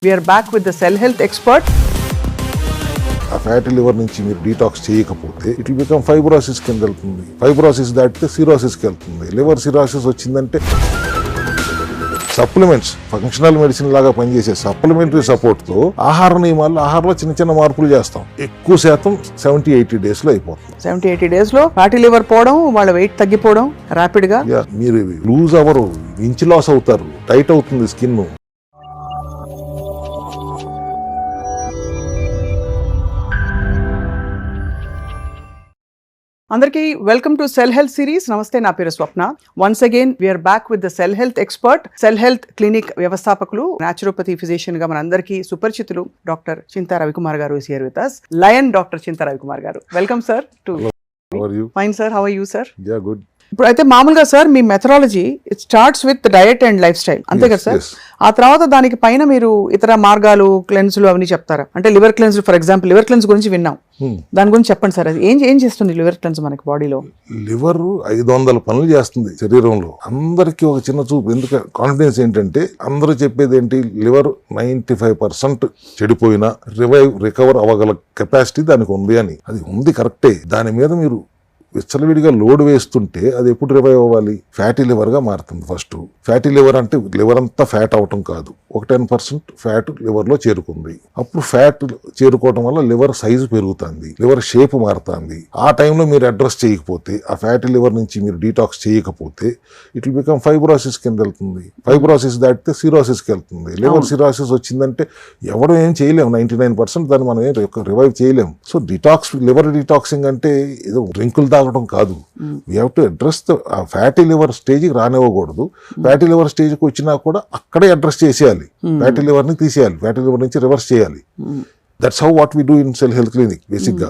We are back with the cell health expert. ఆ fatty liver నుంచి మీరు detox చేయకపోతే ఇట్ విల్ బికమ్ ఫైబ్రోసిస్ కింద వెళ్తుంది. ఫైబ్రోసిస్ దాటితే సిరోసిస్కి వెళ్తుంది. లివర్ సిరోసిస్ వచ్చిందంటే సప్లిమెంట్స్, ఫంక్షనల్ మెడిసిన్ లాగా పనిచేసే సప్లిమెంటరీ సపోర్ట్తో ఆహార నియమాల్లో ఆహారంలో చిన్న చిన్న మార్పులు చేస్తాం. ఎక్కువ శాతం 70-80 డేస్లో అయిపోతుంది. 70-80 డేస్లో ఫ్యాటీ లివర్ పోవడం, వాళ్ళ వెయిట్ తగ్గిపోవడం ర్యాపిడ్గా. మీరు లూజ్ అవ్వరు, ఇంచ్ లాస్ అవుతారు, టైట్ అవుతుంది స్కిన్. అందరికీ welcome to cell health series. నమస్తే, నా పేరు Swapna. Once again we're back with the cell health expert, cell health clinic వ్యవస్థాపకులు, న్యాచురోపతి ఫిజిషియన్ గా మనందరికీ సుపరిచితులు డాక్టర్ చింతా రవికుమార్ గారు is here with us. Lion doctor Chinta Ravikumar గారు, welcome sir to. Fine sir, how are you sir? Yeah, good. ఇప్పుడు అయితే మామూలుగా sir మీ methodology it starts with diet and life style, అంతే కదా సార్? ఆ తర్వాత దానికి పైన మీరు ఇతర మార్గాలు, క్లెన్స్లు అవన్నీ చెప్తారా? అంటే liver cleanse, for example liver cleanse గురించి విన్నాం, దాని గురించి చెప్పండి సార్. అది ఏం చేస్తుంది లివర్ క్లెన్స్ మనకి బాడీలో? లివర్ 500 పనులు చేస్తుంది శరీరంలో. అందరికీ ఒక చిన్న చూపు, ఎందుకు కాన్ఫిడెన్స్ ఏంటంటే అందరూ చెప్పేది ఏంటి, లివర్ 95% చెడిపోయినా రికవర్ అవ్వగల కెపాసిటీ దానికి ఉంది అని. అది ఉంది, కరెక్టే. దాని మీద మీరు విచ్చలవిడిగా లోడ్ వేస్తుంటే అది ఎప్పుడు రివైవ్ అవ్వాలి? ఫ్యాటీ లివర్గా మారుతుంది. ఫస్ట్ ఫ్యాటీ లివర్ అంటే లివర్ అంతా ఫ్యాట్ అవటం కాదు, ఒక 10% ఫ్యాట్ లివర్లో చేరుకుంది. అప్పుడు ఫ్యాట్ చేరుకోవటం వల్ల లివర్ సైజు పెరుగుతుంది, లివర్ షేప్ మారుతుంది. ఆ టైంలో మీరు అడ్రస్ చేయకపోతే, ఆ ఫ్యాటీ లివర్ నుంచి మీరు డీటాక్స్ చేయకపోతే ఇట్ విల్ బికమ్ ఫైబ్రోసిస్ కింద వెళ్తుంది. ఫైబ్రోసిస్ దాటితే సిరోసిస్కి వెళ్తుంది. లివర్ సిరోసిస్ వచ్చిందంటే ఎవడం ఏం చేయలేము, 99% దాన్ని మనం ఏం రివైవ్ చేయలేము. సో డిటాక్స్, లివర్ డిటాక్సింగ్ అంటే ఏదో రింకులు తాగడం కాదు. వీ హ్యావ్ టు అడ్రస్ ఆ ఫ్యాటీ లివర్ స్టేజ్కి రానివ్వకూడదు. ఫ్యాటీ లివర్ స్టేజ్కి వచ్చినా కూడా అక్కడే అడ్రస్ చేసేయాలి. ఫ్యాటీ లివర్ని తీసేయాలి, ఫ్యాటీ లివర్ నుంచి రివర్స్ చేయాలి. That's how what we do in cell health clinic basic ga.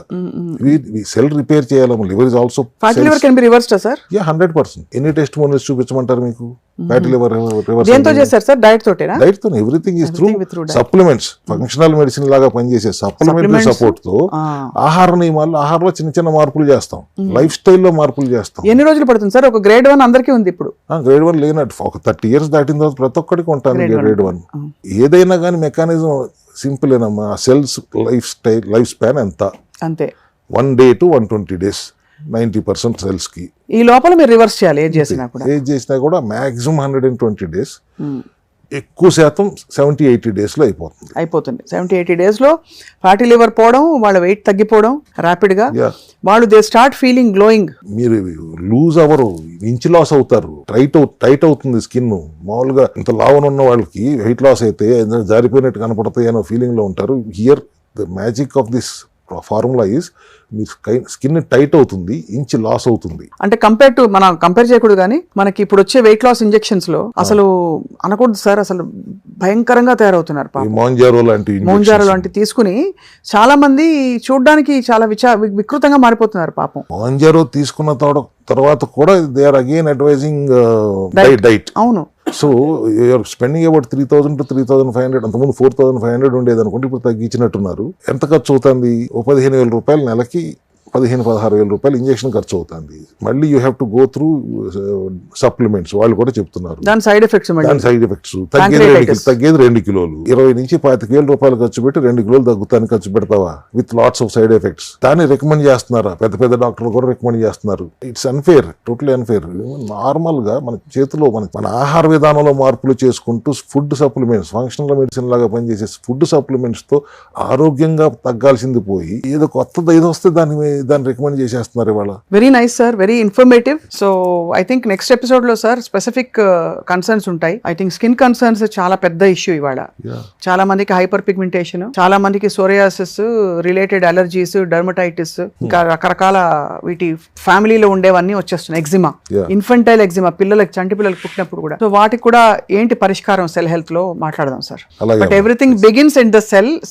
We cell repair cheyalamu. Liver is also fatty liver can be reversed sir? Yeah, 100%. Any testimonials చూపించమంటారు మీకు? fatty liver reverse దేంతో చేస్తారు sir? Diet తోటేనా? Diet తో. Everything is through supplements, functional medicine లాగా పనిచేసే supplementary support తో ఆహార నియమాల్లో ఆహారంలో చిన్న చిన్న మార్పులు చేస్తాం, లైఫ్ స్టైల్లో మార్పులు చేస్తాం. ఎన్ని రోజులు పడుతుంది సార్? ఒక గ్రేడ్ 1 అందరికీ ఉంది ఇప్పుడు. గ్రేడ్ 1 లేనట్టు ఒక 30 years దాటిన తర్వాత ప్రతి ఒక్కరికి ఉంటాను గ్రేడ్ 1. ఏదైనా కానీ మెకానిజం సింపుల్ ఏనమ్మా. సెల్స్ లైఫ్ స్పాన్ ఎంత? అంతే 1 day to 120 days 90% సెల్స్ కి. ఈ లోపల మీరు రివర్స్ చేయాలి ఏజ్ చేసినా కూడా మాక్సిమం 120 days. ఎక్కువ శాతం 70-80 డేస్లో అయిపోతుంది. 70-80 డేస్లో ఫ్యాటీ లివర్ పోవడం, వాళ్ళ వెయిట్ తగ్గిపోవడం ర్యాపిడ్గా, వాళ్ళు దే స్టార్ట్ ఫీలింగ్ గ్లోయింగ్. మీరు లూజ్ అవ్వరు, ఇంచ్ లాస్ అవుతారు, టైట్ అవుతుంది స్కిన్. మామూలుగా ఇంత లావనున్న వాళ్ళకి వెయిట్ లాస్ అయితే జారిపోయినట్టు కనపడతాయి అనే ఫీలింగ్లో ఉంటారు. Here the magic of this formula is me skin tight అవుతుంది, ఇంచ్ లాస్ అవుతుంది. అంటే మనం కంపేర్ చేయకూడదు, కానీ మనకి ఇప్పుడు వచ్చే వెయిట్ లాస్ ఇంజెక్షన్స్ లో అసలు అనకూడదు సార్, అసలు భయంకరంగా తయారవుతున్నారు. మోంజారో లాంటి తీసుకుని చాలా మంది చూడడానికి చాలా వికృతంగా మారిపోతున్నారు పాపం. మోంజారో తీసుకున్న తర్వాత కూడా they are again advising diet. అవును. So you're spending about 3,000 to 3,500. అంతకుముందు 4,500 ఉండేది అనుకుంటే ఇప్పుడు తగ్గించినట్టున్నారు. ఎంత ఖర్చు అవుతుంది? 15,000 రూపాయలు నెలకి, 15,000-16,000 రూపాయలు ఇంజక్షన్ ఖర్చు అవుతుంది. మళ్ళీ you have to go through supplements, వాళ్ళు కూడా చెప్తున్నారు. దాని సైడ్ ఎఫెక్ట్స్ తగ్గేది 2 కిలోలు. 20,000 నుంచి 25,000 రూపాయలు ఖర్చు పెట్టి 2 కిలోలు తగ్గుతానికి ఖర్చు పెడతావా? With lots of side effects. దాన్ని రికమెండ్ చేస్తున్నారా? పెద్ద డాక్టర్లు కూడా రికమెండ్ చేస్తున్నారు. It's unfair, totally unfair. Normal గా మన చేతిలో మన ఆహార విధానంలో మార్పులు చేసుకుంటూ ఫుడ్ సప్లిమెంట్స్, ఫంక్షనల్ మెడిసిన్ లాగా పనిచేసే ఫుడ్ సప్లిమెంట్స్ తో ఆరోగ్యంగా తగ్గాల్సింది పోయి ఏదో కొత్తది ఏదో వస్తే దాన్ని రికమెండ్ చేసేస్తున్నారు ఇవాళ. Very nice sir, very informative. So I think next episode లో సార్ స్పెసిఫిక్ కన్సర్న్స్ ఉంటాయి. ఐ థింక్ స్కిన్ కన్సర్న్స్ చాలా పెద్ద ఇష్యూ ఇవాళ. చాలా మందికి హైపర్ పిగ్మెంటేషన్, చాలా మందికి సోరియాసిస్, రిలేటెడ్ అలర్జీస్, డర్మటైటిస్, ఇంకా రకరకాల వీటి ఫ్యామిలీలో ఉండేవన్నీ వచ్చేస్తున్నాయి. ఎగ్జిమా, ఇన్ఫెంటైల్ ఎగ్జిమా, చంటి పిల్లలకు పుట్టినప్పుడు కూడా. సో వాటికి కూడా ఏంటి పరిష్కారం సెల్ హెల్త్ లో మాట్లాడదాం sir. But everything begins in the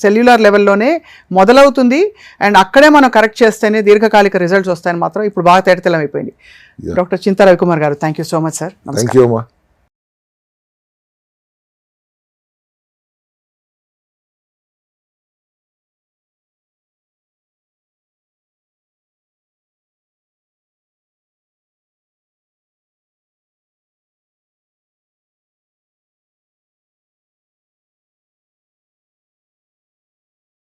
cellular లెవెల్లోనే మొదలవుతుంది. అండ్ అక్కడే మనం కరెక్ట్ చేస్తేనే దీర్ఘకాలిక రిజల్ట్స్ వస్తాయని మాత్రం ఇప్పుడు బాగా తేటతెల్లం అయిపోయింది. డాక్టర్ చింతా రవికుమార్ గారు, thank you so much sir. నమస్కారం.